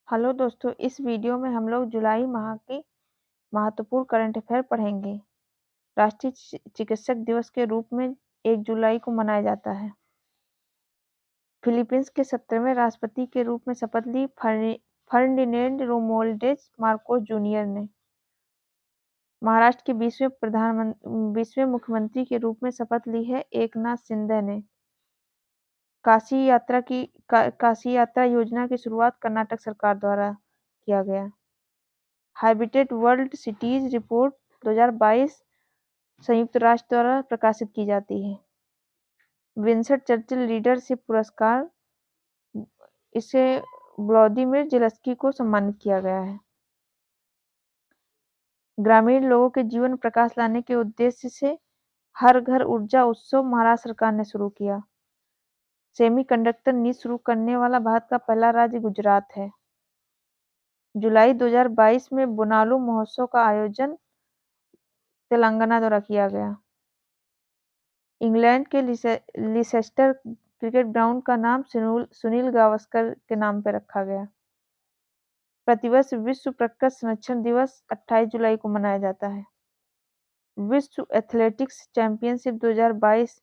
Hello दोस्तों, इस video में हम लोग जुलाई माह के महत्वपूर्ण करंट अफेयर पढ़ेंगे। राष्ट्रीय चिकित्सक दिवस के रूप में 1 जुलाई को मनाया जाता है। फिलीपींस के 17वें राष्ट्रपति के रूप में शपथ ली फर्डिनेंड रोमुल्डेज मार्कोस जूनियर ने। महाराष्ट्र के 20वें मुख्यमंत्री के रूप में शपथ ली है एकनाथ शिंदे ने। काशी यात्रा योजना की शुरुआत कर्नाटक सरकार द्वारा किया गया। हैबिटेट वर्ल्ड सिटीज रिपोर्ट 2022 संयुक्त राष्ट्र द्वारा प्रकाशित की जाती है। विंस्टन चर्चिल लीडरशिप पुरस्कार, इसे व्लादिमीर ज़ेलेंस्की को सम्मानित किया गया है। ग्रामीण लोगों के जीवन में प्रकाश लाने के उद्देश्य से हर घर ऊर्जा उत्सव महाराष्ट्र सरकार ने शुरू किया। सेमीकंडक्टर नीति शुरू करने वाला भारत का पहला राज्य गुजरात है। जुलाई 2022 में बोनालू महोत्सव का आयोजन तेलंगाना द्वारा किया गया। इंग्लैंड के लिसेस्टर क्रिकेट ग्राउंड का नाम सुनील गावस्कर के नाम पर रखा गया। प्रतिवर्ष विश्व प्रकृति संरक्षण दिवस 28 जुलाई को मनाया जाता है। विश्व एथलेटिक्स चैंपियनशिप 2022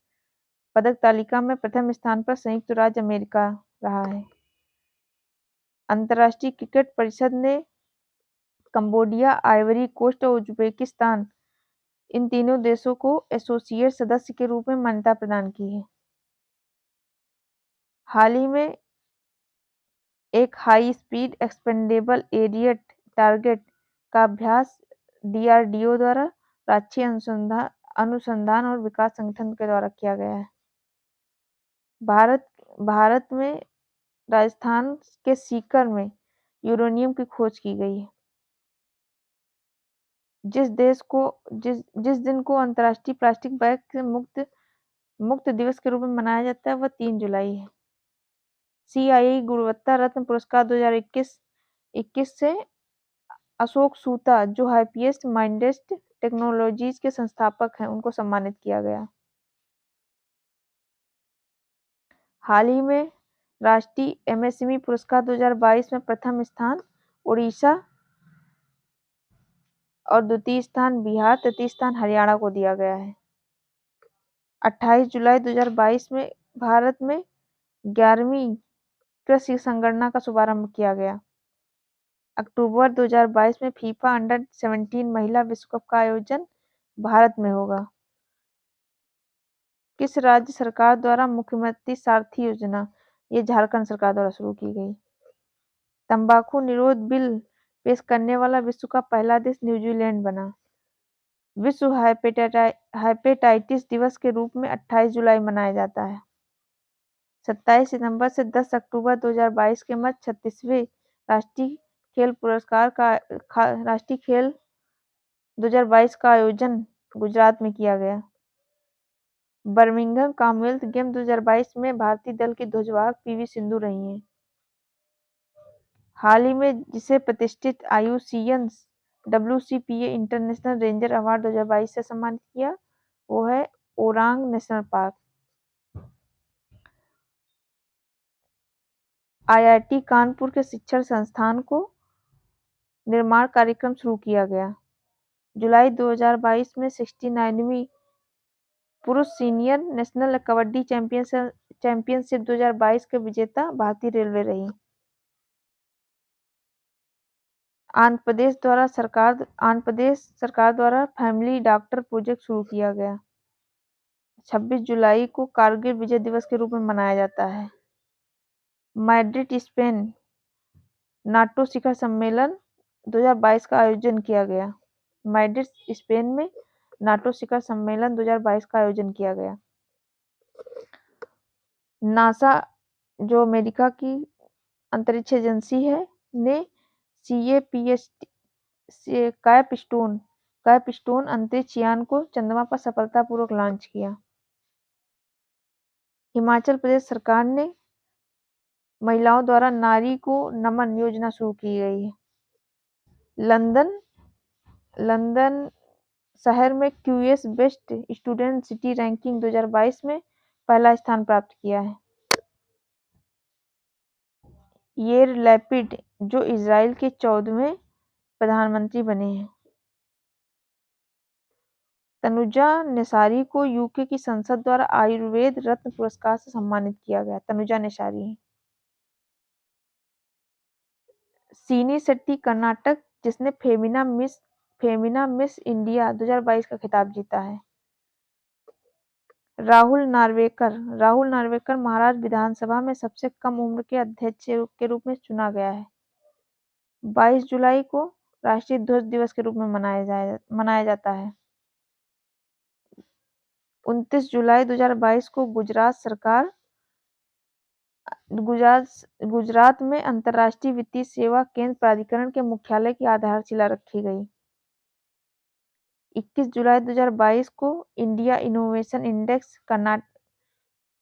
पदक तालिका में प्रथम स्थान पर संयुक्त राज्य अमेरिका रहा है। अंतर्राष्ट्रीय क्रिकेट परिषद ने कंबोडिया, आइवरी कोस्ट और उज्बेकिस्तान इन तीनों देशों को एसोसिएट सदस्य के रूप में मान्यता प्रदान की है। हाल ही में एक high speed expendable aerial target का अभ्यास डीआरडीओ द्वारा राष्ट्रीय अनुसंधान और विकास संगठन के द्वारा किया गया है। भारत में राजस्थान के सीकर में यूरेनियम की खोज की गई है। जिस दिन को अंतर्राष्ट्रीय प्लास्टिक बैग से मुक्त दिवस के रूप में मनाया जाता है, वह 3 जुलाई है। सीआईआई गुणवत्ता रत्न पुरस्कार 2021 से अशोक सूता, जो हैप्पीएस्ट माइंड्स टेक्नोलॉजीज के संस्थापक हैं, उनको सम्मानित किया गया। हाल ही में राष्ट्रीय एमएसएमई पुरस्कार 2022 में प्रथम स्थान उड़ीसा और द्वितीय स्थान बिहार, तृतीय स्थान हरियाणा को दिया गया है। 28 जुलाई 2022 में भारत में 11वीं कृषि संगणना का शुभारंभ किया गया। अक्टूबर 2022 में फीफा अंडर-17 महिला विश्व कप का आयोजन भारत में होगा। किस राज्य सरकार द्वारा मुख्यमंत्री सारथी योजना, ये झारखंड सरकार द्वारा शुरू की गई। तंबाकू निरोध बिल पेश करने वाला विश्व का पहला देश न्यूजीलैंड बना। विश्व हेपेटाइटिस दिवस के रूप में 28 जुलाई मनाया जाता है। 27 सितंबर से 10 अक्टूबर 2022 के मध्य 36वें राष्ट्रीय खेल 2022 का आयोजन गुजरात में किया गया। बर्मिंघम कॉमनवेल्थ गेम 2022 में भारतीय दल की ध्वजवाहक पीवी सिंधु रही हैं। हाल ही में जिसे प्रतिष्ठित आईयूसीएन डब्ल्यूसीपीए इंटरनेशनल रेंजर अवार्ड 2022 से सम्मानित किया, वो है Orang national park. IIT Kanpur के शिक्षण संस्थान को निर्माण कार्यक्रम शुरू किया गया। जुलाई 2022 में 69वीं पुरुष सीनियर नेशनल कबड्डी चैंपियनशिप 2022 के विजेता भारतीय रेलवे रही। आंध्र प्रदेश सरकार द्वारा फैमिली डॉक्टर प्रोजेक्ट शुरू किया गया। 26 जुलाई को कारगिल विजय दिवस के रूप में मनाया जाता है। मैड्रिड, स्पेन नाटो शिखर सम्मेलन 2022 का आयोजन किया गया। मैड्रिड, स्पेन में नाटो शिखर सम्मेलन 2022 का आयोजन किया गया। नासा, जो अमेरिका की अंतरिक्ष एजेंसी है, ने कैपस्टोन अंतरिक्ष यान को चंद्रमा पर सफलतापूर्वक लॉन्च किया। हिमाचल प्रदेश सरकार ने महिलाओं द्वारा नारी को नमन योजना शुरू की गई है। लंदन शहर में QS best student city ranking 2022 में पहला स्थान प्राप्त किया है। येर लैपिड, जो इजराइल के 14वें प्रधानमंत्री बने हैं। तनुजा नेसारी को यूके की संसद द्वारा आयुर्वेद रत्न पुरस्कार से सम्मानित किया गया। तनुजा नेसारी। सीनी शेट्टी कर्नाटक, जिसने फेमिना मिस इंडिया 2022 का खिताब जीता है। राहुल नार्वेकर महाराष्ट्र विधानसभा में सबसे कम उम्र के अध्यक्ष के रूप में चुना गया है। 22 जुलाई को राष्ट्रीय ध्वज दिवस के रूप में मनाया जाता है। 29 जुलाई 2022 को गुजरात में अंतर्राष्ट्रीय वित्तीय सेवा केंद्र प्राधिकरण के मुख्यालय की आधारशिला रखी गई। 21 जुलाई 2022 को इंडिया इनोवेशन इंडेक्स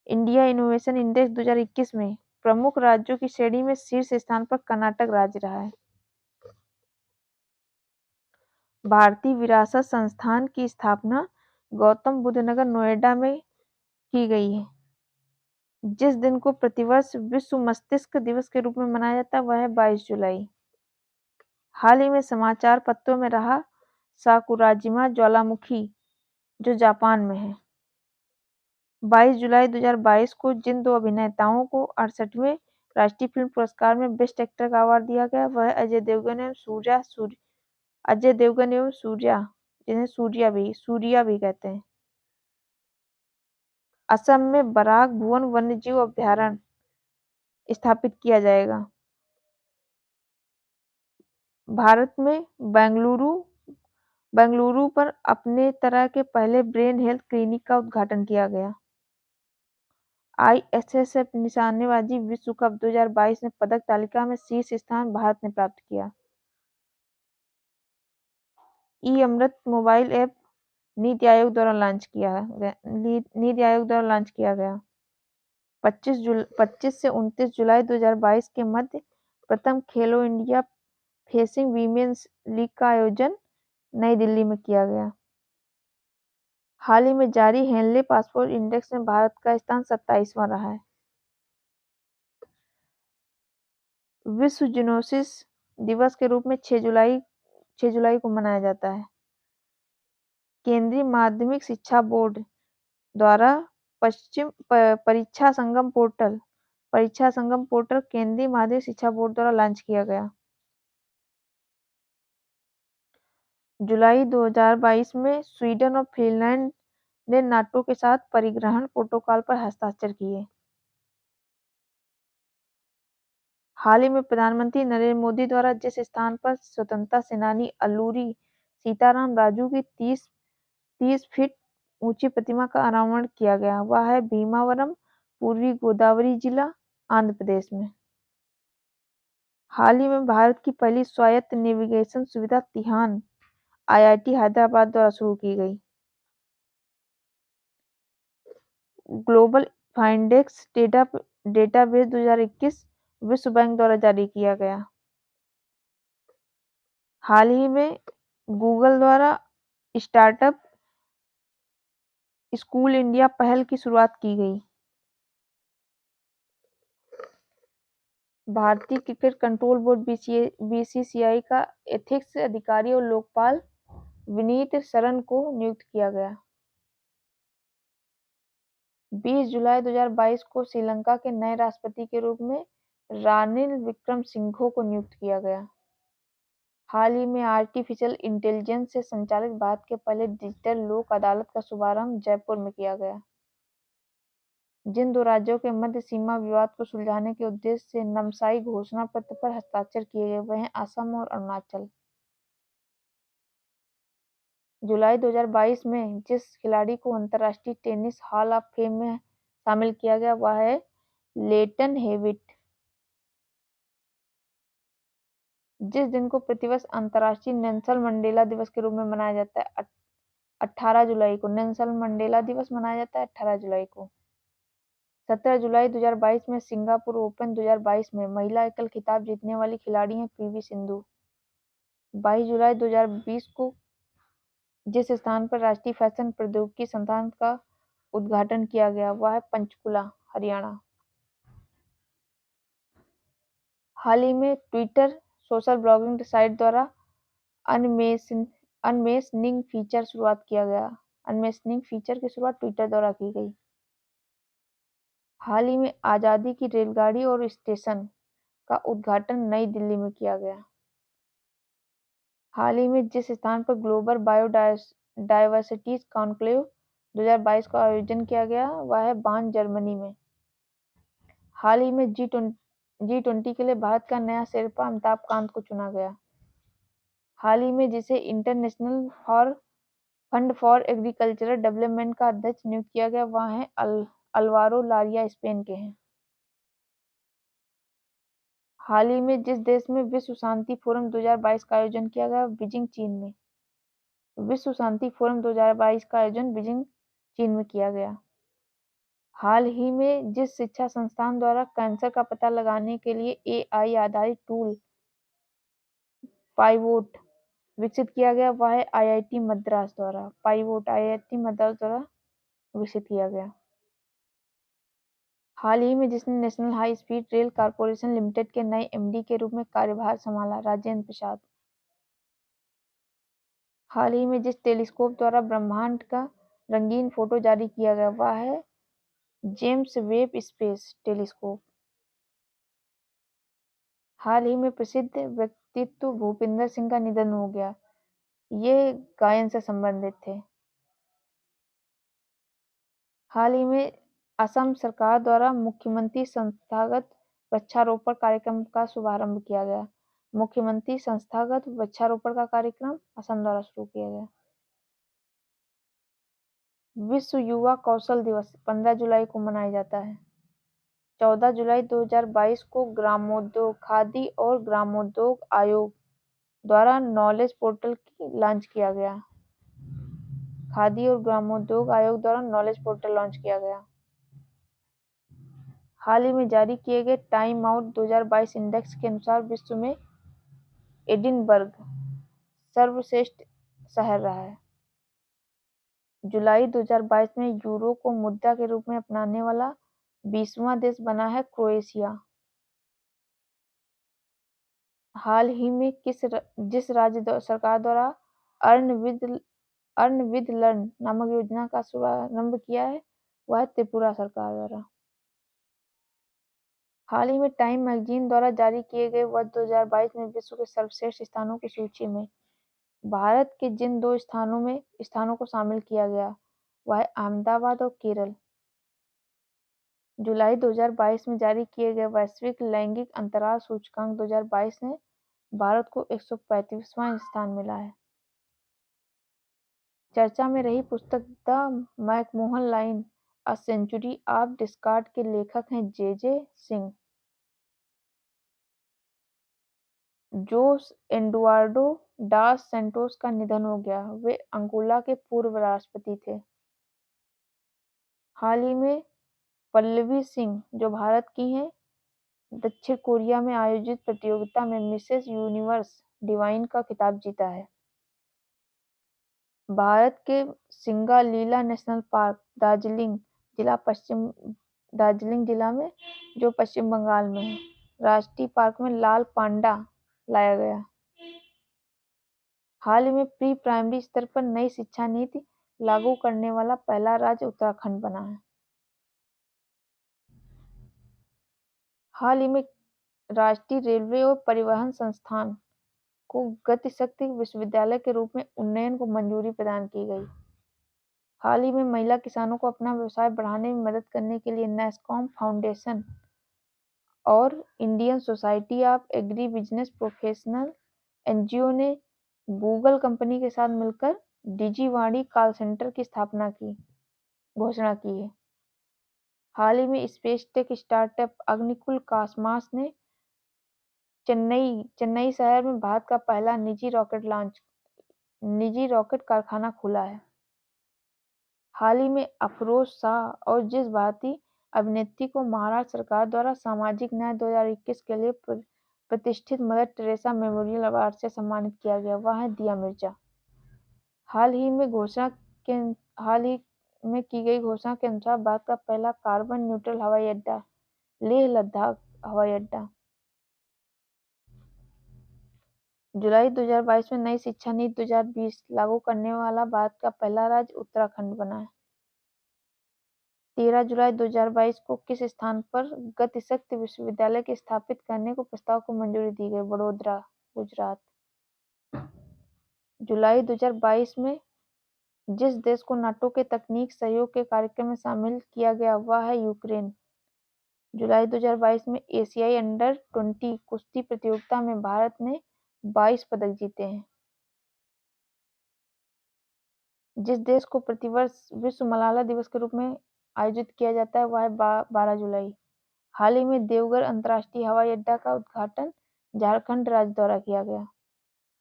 2021 में प्रमुख राज्यों की श्रेणी में शीर्ष स्थान पर कर्नाटक राज्य रहा है। भारतीय विरासत संस्थान की स्थापना गौतम बुद्ध नगर, नोएडा में की गई है। जिस दिन को प्रतिवर्ष विश्व मस्तिष्क दिवस के रूप में मनाया जाता है वह है 22 जुलाई। हाल ही में समाचार पत्रों में रहा साकुराजिमा ज्वालामुखी, जो जापान में है। 22 जुलाई 2022 को जिन दो अभिनेताओं को 68वें राष्ट्रीय फिल्म पुरस्कार में बेस्ट एक्टर का अवार्ड दिया गया वह है अजय देवगन एवं सूर्या, जिन्हें सूर्या भी कहते हैं। असम में बराक भुवन वन्यजीव अभयारण्य स्थापित किया जाएगा। भारत में बेंगलुरु पर अपने तरह के पहले ब्रेन हेल्थ क्लिनिक का उद्घाटन किया गया। आईएसएसएफ निशानेबाजी विश्व कप 2022 में पदक तालिका में शीर्ष स्थान भारत ने प्राप्त किया। ई अमृत मोबाइल ऐप नीति आयोग द्वारा लॉन्च किया गया। 25 से 29 जुलाई 2022 के मध्य प्रथम खेलो इंडिया फेंसिंग वीमेंस लीग का आयोजन नई दिल्ली में किया गया। हाल ही में जारी हेनले पासपोर्ट इंडेक्स में भारत का स्थान 27वां रहा है। विश्व जूनोसिस दिवस के रूप में 6 जुलाई को मनाया जाता है। केंद्रीय माध्यमिक शिक्षा बोर्ड द्वारा परीक्षा संगम पोर्टल केंद्रीय माध्यमिक शिक्षा बोर्ड द्वारा लॉन्च किया गया। जुलाई 2022 में स्वीडन और फिनलैंड ने नाटो के साथ परिवहन प्रोटोकॉल पर हस्ताक्षर किए। हाल ही में प्रधानमंत्री नरेंद्र मोदी द्वारा जिस स्थान पर स्वतंत्रता सेनानी अल्लूरी सीताराम राजू की 30 फीट ऊंची प्रतिमा का अनावरण किया गया वह है भीमावरम, पूर्वी गोदावरी जिला, आंध्र प्रदेश में। हाल ही में भारत की पहली स्वायत्त नेविगेशन सुविधा तिहान आईआईटी हैदराबाद द्वारा शुरू की गई। ग्लोबल फाइंडेक्स डेटाबेस 2021 विश्व बैंक द्वारा जारी किया गया। हाल ही में गूगल द्वारा स्टार्टअप स्कूल इंडिया पहल की शुरुआत की गई। भारतीय क्रिकेट कंट्रोल बोर्ड बीसीसीआई का एथिक्स अधिकारी और लोकपाल विनीत सरन को नियुक्त किया गया। 20 जुलाई 2022 को श्रीलंका के नए राष्ट्रपति के रूप में रानिल विक्रमसिंघे को नियुक्त किया गया। हाल ही में आर्टिफिशियल इंटेलिजेंस से संचालित भारत के पहले डिजिटल लोक अदालत का शुभारंभ जयपुर में किया गया। जिन दो राज्यों के मध्य सीमा विवाद को सुलझाने के उद्देश्य से नामसाई घोषणा पत्र पर हस्ताक्षर किए गए वह हैं असम और अरुणाचल। जुलाई 2022 में जिस खिलाड़ी को अंतर्राष्ट्रीय टेनिस हॉल ऑफ फेम में शामिल किया गया वह है लेटन हेविट। जिस दिन को प्रतिवर्ष अंतर्राष्ट्रीय नेल्सन मंडेला दिवस के रूप में मनाया जाता है 18 जुलाई को नेल्सन मंडेला दिवस मनाया जाता है 18 जुलाई को। 17 जुलाई 2022 में सिंगापुर ओपन 2022 में महिला एकल खिताब जीतने वाली खिलाड़ी हैं पीवी सिंधु। 22 जुलाई 2020 को जिस स्थान पर राष्ट्रीय फैशन प्रौद्योगिकी संस्थान का उद्घाटन किया गया वह है पंचकुला, हरियाणा। हाल ही में ट्विटर सोशल ब्लॉगिंग साइट द्वारा अनमेशनिंग फीचर शुरुआत किया गया। अनमेशनिंग फीचर की शुरुआत ट्विटर द्वारा की गई। हाल ही में आज़ादी की रेलगाड़ी और स्टेशन का उद्घाटन नई दिल्ली में किया गया। हाल ही में जिस स्थान पर ग्लोबल बायोडायवर्सिटी कॉन्क्लेव 2022 का आयोजन किया गया वह है बार्न, जर्मनी में। हाल ही में G20 के लिए भारत का नया शेरपा अमिताभ कांत को चुना गया। हाल ही में जिसे international fund for agricultural development का अध्यक्ष नियुक्त किया गया वह है अल्वारो लारिया, स्पेन के हैं। हाल ही में जिस देश में विश्व शांति फोरम 2022 का आयोजन किया गया बीजिंग, चीन में। विश्व शांति फोरम 2022 का आयोजन बीजिंग, चीन में किया गया। हाल ही में जिस शिक्षा संस्थान द्वारा कैंसर का पता लगाने के लिए एआई आधारित टूल पाइवोट विकसित किया गया वह है आईआईटी मद्रास द्वारा। पाइवोट आईआईटी मद्रास द्वारा विकसित किया गया। हाल ही में जिसने national high speed rail corporation limited के नए एमडी के रूप में कार्यभार संभाला, राजेंद्र प्रसाद। हाल ही में जिस टेलीस्कोप द्वारा ब्रह्मांड का रंगीन फोटो जारी किया गया वह है जेम्स वेब स्पेस टेलीस्कोप। हाल ही में प्रसिद्ध व्यक्तित्व भूपिंदर सिंह का निधन हो गया। ये गायन से संबंधित थे। हाल ही में असम सरकार द्वारा मुख्यमंत्री संस्थागत वृक्षारोपण कार्यक्रम का शुभारंभ किया गया। मुख्यमंत्री संस्थागत वृक्षारोपण का कार्यक्रम असम द्वारा शुरू किया गया। विश्व युवा कौशल दिवस 15 जुलाई को मनाया जाता है। 14 जुलाई 2022 को ग्रामोद्योग खादी और ग्रामोद्योग आयोग द्वारा नॉलेज पोर्टल की लॉन्च किया गया। खादी और ग्रामोद्योग आयोग द्वारा नॉलेज पोर्टल लॉन्च किया गया। हाल ही में जारी किए गए टाइम आउट 2022 इंडेक्स के अनुसार विश्व में एडिनबर्ग सर्वश्रेष्ठ शहर रहा है। जुलाई 2022 में यूरो को मुद्रा के रूप में अपनाने वाला 20वां देश बना है क्रोएशिया। हाल ही में जिस राज्य सरकार द्वारा अर्न विद लर्न नामक योजना का शुभारंभ किया है वह है त्रिपुरा सरकार द्वारा। हाल ही में टाइम मैगजीन द्वारा जारी किए गए वर्ष 2022 में विश्व के सर्वश्रेष्ठ स्थानों की सूची में भारत के जिन 2 स्थानों को शामिल किया गया वह है अहमदाबाद और केरल। जुलाई 2022 में जारी किए गए वैश्विक लैंगिक अंतराल सूचकांक 2022 ने भारत को 135वां स्थान मिला है। चर्चा में रही पुस्तक the McMahon line a century of discord के लेखक हैं J Singh. Jose Eduardo dos Santos का निधन हो गया। वे अंगोला के पूर्व राष्ट्रपति थे। हाल ही में पल्लवी सिंह जो भारत की हैं दक्षिण कोरिया में आयोजित प्रतियोगिता में मिसेस यूनिवर्स डिवाइन का खिताब जीता है। भारत के सिंगालीला नेशनल पार्क दार्जिलिंग जिला में जो पश्चिम बंगाल में है राष्ट्रीय पार्क में लाल पांडा लाया गया। हाल ही में प्री प्राइमरी स्तर पर नई शिक्षा नीति लागू करने वाला पहला राज्य उत्तराखंड बना है। हाल ही में राष्ट्रीय रेलवे और परिवहन संस्थान को गतिशक्ति विश्वविद्यालय के रूप में उन्नयन को मंजूरी प्रदान की गई। हाल ही में महिला किसानों को अपना व्यवसाय बढ़ाने में मदद करने के लिए नेस्कॉम फाउंडेशन और Indian society of agri business professional NGO ने गूगल कंपनी के साथ मिलकर डिजीवाणी कॉल सेंटर की घोषणा की है। हाल ही में space tech startup Agnikul Cosmos ने चेन्नई शहर में भारत का पहला निजी रॉकेट कारखाना खोला है। हाल ही में अफरोज शाह और जिस भारतीय अभिनेत्री को महाराष्ट्र सरकार द्वारा सामाजिक न्याय 2021 के लिए प्रतिष्ठित मदर टेरेसा मेमोरियल अवार्ड से सम्मानित किया गया वह है दिया मिर्जा। हाल ही में की गई घोषणा के अनुसार भारत का पहला कार्बन न्यूट्रल हवाई अड्डा लेह लद्दाख हवाई अड्डा जुलाई 2022 में नई शिक्षा नीति 2020 लागू करने वाला भारत का पहला राज्य उत्तराखंड बना है। 13 जुलाई 2022 को किस स्थान पर गतिशक्ति विश्वविद्यालय के स्थापित करने को प्रस्ताव को मंजूरी दी गई? वडोदरा, गुजरात। जुलाई 2022 में जिस देश को नाटो के तकनीक सहयोग के कार्यक्रम में शामिल किया गया वह है यूक्रेन। जुलाई 2022 में एशियाई अंडर 20 कुश्ती प्रतियोगिता में भारत ने 22 पदक जीते हैं। जिस देश को प्रतिवर्ष विश्व मलाला दिवस के रूप में आयोजित किया जाता है वह है 12 जुलाई। हाल ही में देवघर अंतर्राष्ट्रीय हवाई अड्डा का उद्घाटन झारखंड राज्य द्वारा किया गया।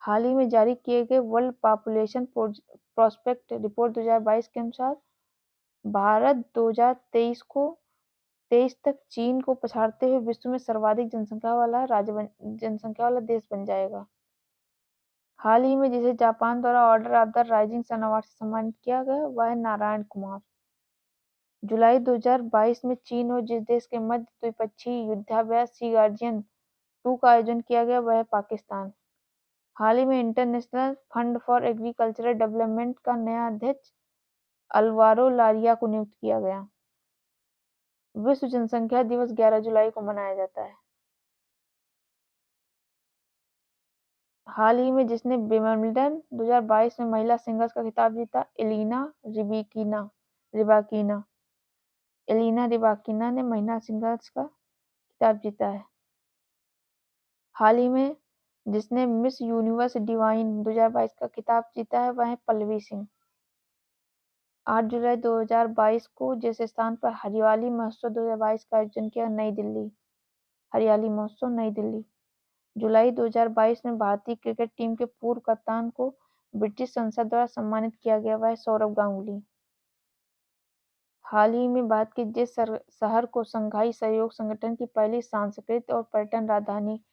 हाल ही में जारी किए गए वर्ल्ड पॉपुलेशन प्रोस्पेक्ट रिपोर्ट 2022 के अनुसार भारत 2023 तक चीन को पछाड़ते हुए विश्व में सर्वाधिक जनसंख्या वाला देश बन जाएगा। हाल ही में जिसे जापान द्वारा order of the rising sun award से सम्मानित किया गया वह है नारायण कुमार। जुलाई 2022 में चीन और जिस देश के मध्य द्विपक्षीय युद्धाभ्यास सी गार्जियन 2 का आयोजन किया गया वह है पाकिस्तान। हाल ही में international fund for agricultural development का नया अध्यक्ष अल्वारो लारिया को नियुक्त किया गया। विश्व जनसंख्या दिवस 11 जुलाई को मनाया जाता है। हाल ही में जिसने विंबलडन 2022 में महिला सिंगल्स का खिताब जीता एलिना रिबाकिना ने महिला सिंगल्स का खिताब जीता है। हाल ही में जिसने मिस यूनिवर्स डिवाइन 2022 का खिताब जीता है वह है पल्लवी सिंह। 8 जुलाई 2022 को जिस स्थान पर हरियाली महोत्सव 2022 का आयोजन किया नई दिल्ली। हरियाली महोत्सव नई दिल्ली। जुलाई 2022 में भारतीय क्रिकेट टीम के पूर्व कप्तान को ब्रिटिश संसद द्वारा सम्मानित किया गया वह है सौरव गांगुली। हाल ही में भारत के जिस शहर को शंघाई सहयोग संगठन की पहली सांस्कृतिक और पर्यटन राजधानी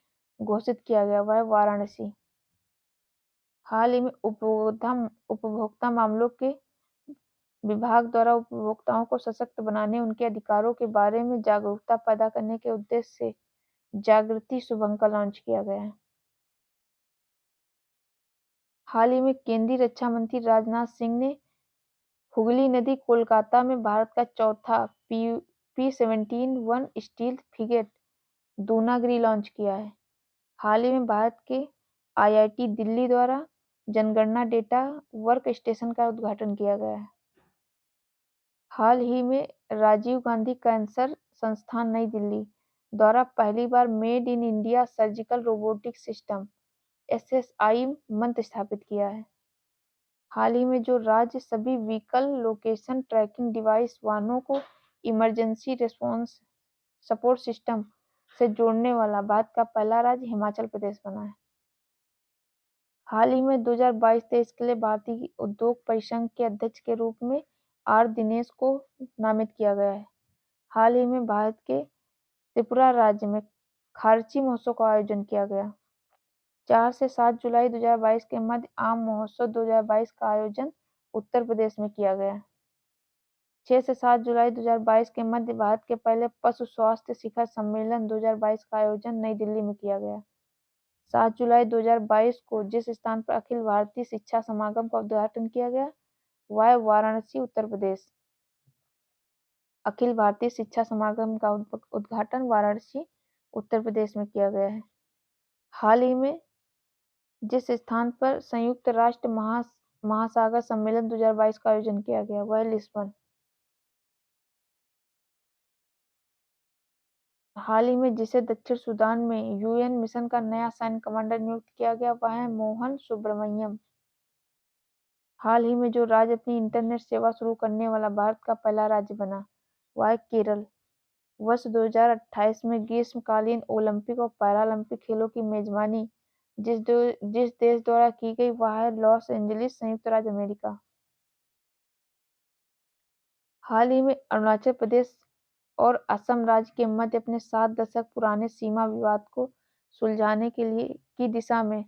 घोषित किया गया वह है वाराणसी। हाल ही में उपभोक्ता मामलों के विभाग द्वारा उपभोक्ताओं को सशक्त बनाने उनके अधिकारों के बारे में जागरूकता पैदा करने के उद्देश्य से जागृति शुभंकर लॉन्च किया गया है। हाल ही में केंद्रीय रक्षा मंत्री राजनाथ सिंह ने हुगली नदी कोलकाता में भारत का चौथा P-17 stealth frigate Dunagiri launch किया है। हाल ही में भारत के IIT दिल्ली द्वारा जनगणना डेटा वर्क स्टेशन का उद्घाटन किया गया है। हाल ही में राजीव गांधी कैंसर संस्थान नई दिल्ली द्वारा पहली बार made in India surgical robotic system SSI Mantra स्थापित किया है। हाल ही में जो राज्य सभी व्हीकल लोकेशन ट्रैकिंग डिवाइस वाहनों को इमरजेंसी रिस्पॉन्स सपोर्ट सिस्टम से जोड़ने वाला भारत का पहला राज्य हिमाचल प्रदेश बना है। हाल ही में 2022-23 के लिए भारतीय उद्योग परिसंघ के अध्यक्ष के रूप में आर दिनेश को नामित किया गया है। हाल ही में भारत के त्रिपुरा राज्य में खारची महोत्सव का आयोजन किया गया। 4 से 7 जुलाई 2022 के मध्य आम महोत्सव 2022 का आयोजन उत्तर प्रदेश में किया गया। 6 से 7 जुलाई 2022 के मध्य भारत के पहले पशु स्वास्थ्य शिखर सम्मेलन 2022 का आयोजन नई दिल्ली में किया गया। 7 जुलाई 2022 को जिस स्थान पर अखिल भारतीय शिक्षा समागम का उद्घाटन किया गया वह है वाराणसी, उत्तर प्रदेश। अखिल भारतीय शिक्षा समागम का उद्घाटन वाराणसी, उत्तर प्रदेश में किया गया है। हाल ही में जिस स्थान पर संयुक्त राष्ट्र महासागर सम्मेलन 2022 का आयोजन किया गया वह है लिस्बन। हाल ही में जिसे दक्षिण सूडान में UN मिशन का नया सैन्य कमांडर नियुक्त किया गया वह है मोहन सुब्रमण्यम। हाल ही में जो राज्य अपनी इंटरनेट सेवा शुरू करने वाला भारत का पहला राज्य बना वह है केरल। वर्ष 2028 में ग्रीष्मकालीन ओलंपिक और पैरालंपिक खेलों की मेजबानी जिस देश द्वारा की गई वह है लॉस एंजलिस, संयुक्त राज्य अमेरिका। हाल ही में अरुणाचल प्रदेश और असम राज्य के मध्य अपने 7 दशक पुराने सीमा विवाद को सुलझाने की दिशा में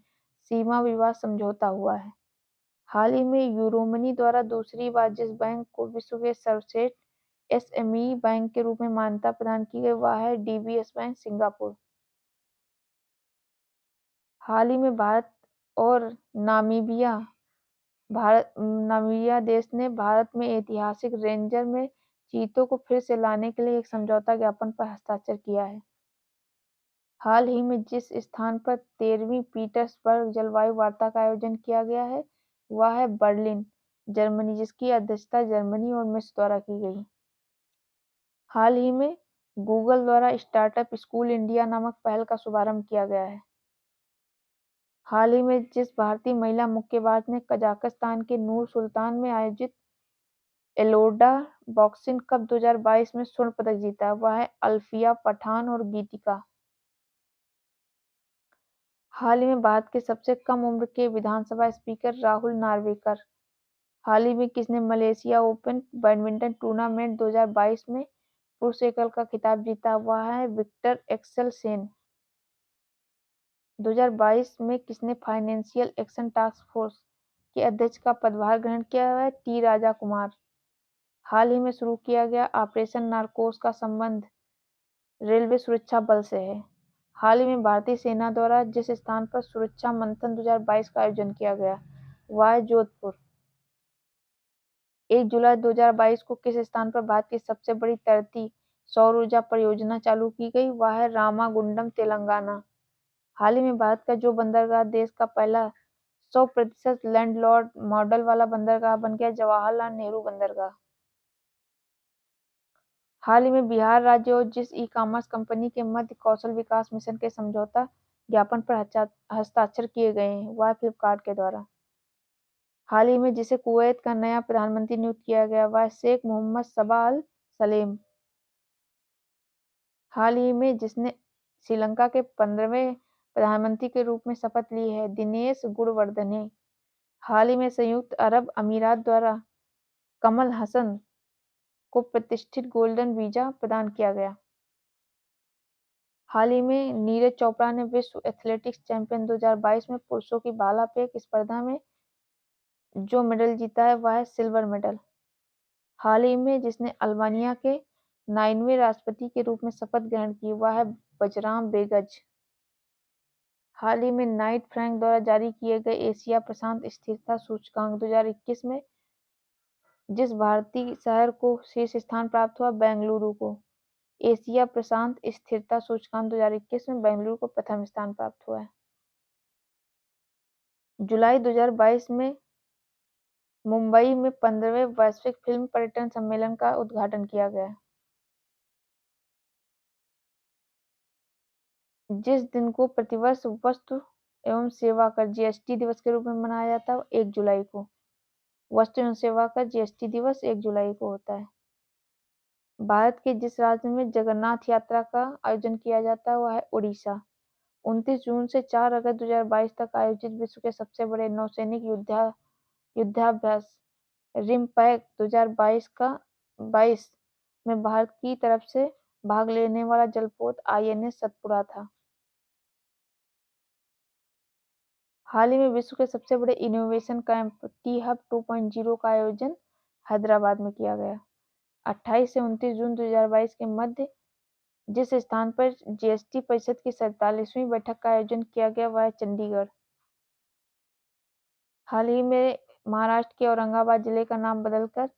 सीमा विवाद समझौता हुआ है। हाल ही में यूरोमनी द्वारा दूसरी बार जिस बैंक को विश्व के सर्वश्रेष्ठ SME बैंक के रूप में मान्यता प्रदान की गई वह है DBS बैंक, सिंगापुर। हाल ही में भारत और नामीबिया नामीबिया देश ने भारत में ऐतिहासिक रेंजर में चीतों को फिर से लाने के लिए एक समझौता ज्ञापन पर हस्ताक्षर किया है। हाल ही में जिस स्थान पर 13वीं पीटर्सबर्ग जलवायु वार्ता का आयोजन किया गया है वह है बर्लिन, जर्मनी, जिसकी अध्यक्षता जर्मनी और मिस्र द्वारा की गई। हाल ही में गूगल द्वारा स्टार्टअप स्कूल इंडिया नामक पहल का शुभारंभ किया गया है। हाल ही में जिस भारतीय महिला मुक्केबाज ने कजाकिस्तान के नूर सुल्तान में आयोजित एलोरा बॉक्सिंग कप 2022 में स्वर्ण पदक जीता वह है अल्फिया पठान और गीतिका। हाल ही में भारत के सबसे कम उम्र के विधानसभा स्पीकर राहुल नार्वेकर। हाल ही में किसने मलेशिया ओपन बैडमिंटन टूर्नामेंट 2022 में पुरुष एकल का खिताब जीता वह है विक्टर एक्सेल सेन। 2022 में किसने फाइनेंशियल एक्शन टास्क फोर्स के अध्यक्ष का पदभार ग्रहण किया है टी राजा कुमार। हाल ही में शुरू किया गया ऑपरेशन नारकोस का संबंध रेलवे सुरक्षा बल से है। हाल ही में भारतीय सेना द्वारा जिस स्थान पर सुरक्षा मंथन 2022 का आयोजन किया गया वह है जोधपुर। 1 जुलाई 2022 को किस स्थान पर भारत की सबसे बड़ी तैरती सौर ऊर्जा परियोजना चालू की गई वह है रामागुंडम, तेलंगाना। हाल ही में भारत का जो बंदरगाह देश का पहला 100% लैंडलॉर्ड मॉडल वाला बंदरगाह बन गया जवाहरलाल नेहरू बंदरगाह। हाल ही में बिहार राज्य और जिस ई-कॉमर्स कंपनी के मध्य कौशल विकास मिशन के समझौता ज्ञापन पर हस्ताक्षर किए गए हैं वह फ्लिपकार्ट के द्वारा। हाल ही में जिसे कुवैत का नया प्रधानमंत्री नियुक्त किया गया वह शेख मोहम्मद सबा अल सलेम। हाल ही में जिसने श्रीलंका के 15वें प्रधानमंत्री के रूप में शपथ ली है दिनेश गुणवर्धने। हाल ही में संयुक्त अरब अमीरात द्वारा कमल हसन को प्रतिष्ठित गोल्डन वीजा प्रदान किया गया। हाल ही में नीरज चोपड़ा ने विश्व एथलेटिक्स चैंपियन 2022 में पुरुषों की भाला फेंक स्पर्धा में जो मेडल जीता है वह है सिल्वर मेडल। हाल ही में जिसने अल्बानिया के 9वें राष्ट्रपति के रूप में शपथ ग्रहण की वह है बजराम बेगज। हाल ही में नाइट फ्रैंक द्वारा जारी किए गए एशिया प्रशांत स्थिरता सूचकांक 2021 में जिस भारतीय शहर को शीर्ष स्थान प्राप्त हुआ बेंगलुरु को। एशिया प्रशांत स्थिरता सूचकांक 2021 में बेंगलुरु को प्रथम स्थान प्राप्त हुआ है। जुलाई 2022 में मुंबई में 15वें वैश्विक फिल्म पर्यटन सम्मेलन का उद्घाटन किया गया। जिस दिन को प्रतिवर्ष वस्तु एवं सेवा कर जीएसटी दिवस के रूप में मनाया जाता है 1 जुलाई को। वस्तु एवं सेवा कर जीएसटी दिवस 1 जुलाई को होता है। भारत के जिस राज्य में जगन्नाथ यात्रा का आयोजन किया जाता है वह है उड़ीसा। 29 जून से 4 अगस्त 2022 तक आयोजित विश्व के सबसे बड़े नौसैनिक युद्धाभ्यास रिमपैक 2022 में भारत की तरफ से भाग लेने वाला जलपोत आईएनएस सतपुड़ा था। हाल ही में विश्व के सबसे बड़े इनोवेशन कैंप टी हब 2.0 का आयोजन हैदराबाद में किया गया। 28 से 29 जून 2022 के मध्य जिस स्थान पर जीएसटी परिषद की 47वीं बैठक का आयोजन किया गया वह है चंडीगढ़। हाल ही में महाराष्ट्र के औरंगाबाद जिले का नाम बदलकर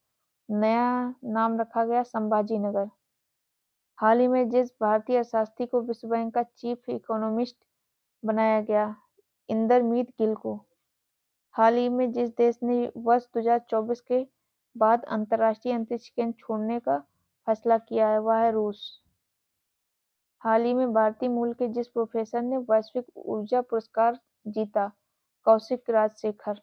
नया नाम रखा गया संभाजी नगर। हाल ही में जिस भारतीय अर्थशास्त्री को विश्व बैंक का चीफ इकोनॉमिस्ट बनाया गया इंदरमीत गिल को। हाल ही में जिस देश ने वर्ष 2024 के बाद अंतर्राष्ट्रीय अंतरिक्ष केंद्र छोड़ने का फैसला किया है वह है रूस। हाल ही में भारतीय मूल के जिस प्रोफेसर ने वैश्विक ऊर्जा पुरस्कार जीता कौशिक राजशेखर।